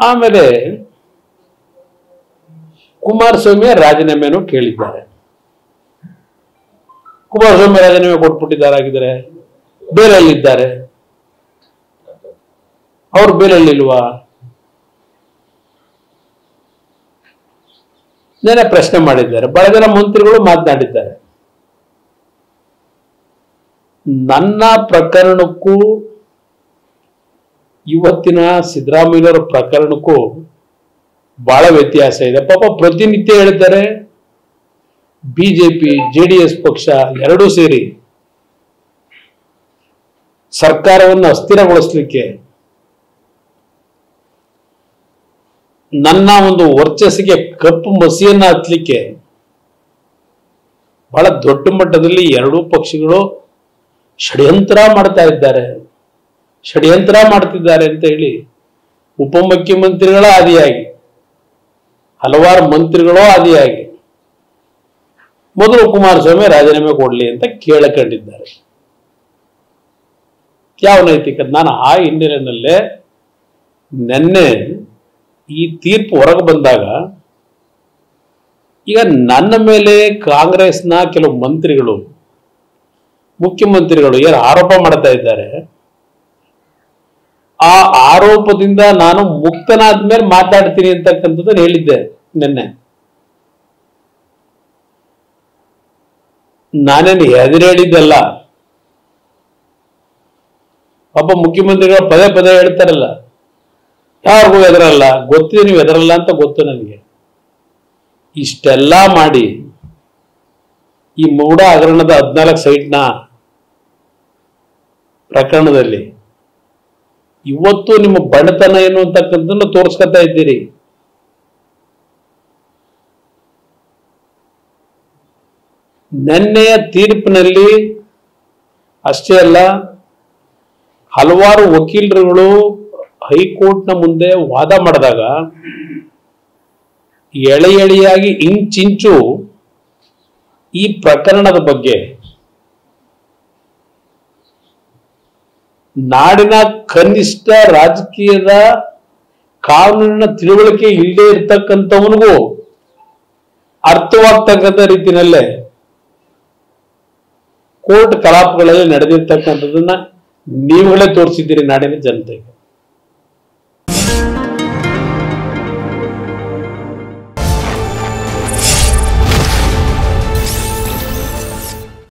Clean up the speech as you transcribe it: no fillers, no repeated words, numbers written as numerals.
ಆಮೇಲೆ ಕುಮಾರಸ್ವಾಮಿ ರಾಜೀನಾಮೆಯನ್ನು ಕೇಳಿದ್ದಾರೆ. ಕುಮಾರಸ್ವಾಮಿ ರಾಜೀನಾಮೆ ಕೊಟ್ಬಿಟ್ಟಿದ್ದಾರಾಗಿದ್ದಾರೆ, ಬೇಲಲ್ಲಿದ್ದಾರೆ. ಅವ್ರು ಬೇಲಲ್ಲಿಲ್ವಾ? ನೆನೆ ಪ್ರಶ್ನೆ ಮಾಡಿದ್ದಾರೆ. ಬಹಳ ಜನ ಮಂತ್ರಿಗಳು ಮಾತನಾಡಿದ್ದಾರೆ. ನನ್ನ ಪ್ರಕರಣಕ್ಕೂ ಇವತ್ತಿನ ಸಿದ್ದರಾಮಯ್ಯನವರ ಪ್ರಕರಣಕ್ಕೂ ಬಹಳ ವ್ಯತ್ಯಾಸ ಇದೆ. ಪಾಪ ಪ್ರತಿನಿತ್ಯ ಹೇಳಿದ್ದಾರೆ, ಬಿಜೆಪಿ ಜೆಡಿಎಸ್ ಪಕ್ಷ ಎರಡೂ ಸೇರಿ ಸರ್ಕಾರವನ್ನು ಅಸ್ಥಿರಗೊಳಿಸಲಿಕ್ಕೆ, ನನ್ನ ಒಂದು ವರ್ಚಸ್ಸಿಗೆ ಕಪ್ಪು ಮಸಿಯನ್ನ ಹತ್ತಲಿಕ್ಕೆ ಬಹಳ ದೊಡ್ಡ ಮಟ್ಟದಲ್ಲಿ ಎರಡೂ ಪಕ್ಷಗಳು ಷಡ್ಯಂತ್ರ ಮಾಡ್ತಿದ್ದಾರೆ ಅಂತ ಹೇಳಿ ಉಪಮುಖ್ಯಮಂತ್ರಿಗಳ ಆದಿಯಾಗಿ ಹಲವಾರು ಮಂತ್ರಿಗಳೋ ಆದಿಯಾಗಿ ಮೊದಲು ಕುಮಾರಸ್ವಾಮಿ ರಾಜೀನಾಮೆ ಕೊಡ್ಲಿ ಅಂತ ಕೇಳಿಕೊಂಡಿದ್ದಾರೆ. ಯಾವ ನೈತಿಕತೆ? ನಾನು ಆ ಹಿನ್ನೆಲೆಯಲ್ಲೇ ನಿನ್ನೆ ಈ ತೀರ್ಪು ಹೊರಗೆ ಬಂದಾಗ ಈಗ ನನ್ನ ಮೇಲೆ ಕಾಂಗ್ರೆಸ್ನ ಕೆಲವು ಮಂತ್ರಿಗಳು, ಮುಖ್ಯಮಂತ್ರಿಗಳು ಏನು ಆರೋಪ ಮಾಡ್ತಾ ಇದ್ದಾರೆ, ಆ ಆರೋಪದಿಂದ ನಾನು ಮುಕ್ತನಾದ್ಮೇಲೆ ಮಾತಾಡ್ತೀನಿ ಅಂತಕ್ಕಂಥದ್ದನ್ನು ಹೇಳಿದ್ದೆ ನಿನ್ನೆ. ನಾನೇನು ಹೆದರೇಳಿದ್ದಲ್ಲ. ಒಬ್ಬ ಮುಖ್ಯಮಂತ್ರಿಗಳು ಪದೇ ಪದೇ ಹೇಳ್ತಾರಲ್ಲ, ಯಾರಿಗೂ ಎದರಲ್ಲ, ಗೊತ್ತಿದೆ ನೀವು ಎದರಲ್ಲ ಅಂತ ಗೊತ್ತು ನನಗೆ. ಇಷ್ಟೆಲ್ಲ ಮಾಡಿ ಈ ಮೂಡ ಹಗರಣದ 14 ಸೈಟ್ನ ಪ್ರಕರಣದಲ್ಲಿ ಇವತ್ತು ನಿಮ್ಮ ಬಡತನ ಏನು ಅಂತಕ್ಕಂಥದ್ದನ್ನು ತೋರಿಸ್ಕೊತಾ ಇದ್ದೀರಿ. ನಿನ್ನೆಯ ತೀರ್ಪಿನಲ್ಲಿ ಅಷ್ಟೇ ಅಲ್ಲ, ಹಲವಾರು ವಕೀಲರುಗಳು ಹೈಕೋರ್ಟ್ನ ಮುಂದೆ ವಾದ ಮಾಡಿದಾಗ ಎಳೆಯಾಗಿ ಇಂಚಿಂಚು ಈ ಪ್ರಕರಣದ ಬಗ್ಗೆ ನಾಡಿನ ಕನಿಷ್ಠ ರಾಜಕೀಯದ ಕಾನೂನಿನ ತಿಳುವಳಿಕೆ ಇಲ್ಲದೆ ಇರ್ತಕ್ಕಂಥವನಿಗೂ ಅರ್ಥವಾಗ್ತಕ್ಕಂಥ ರೀತಿಯಲ್ಲೇ ಕೋರ್ಟ್ ಕಲಾಪಗಳಲ್ಲಿ ನಡೆದಿರ್ತಕ್ಕಂಥದ್ದನ್ನ ನೀವುಗಳೇ ತೋರಿಸಿದ್ದೀರಿ ನಾಡಿನ ಜನತೆಗೆ.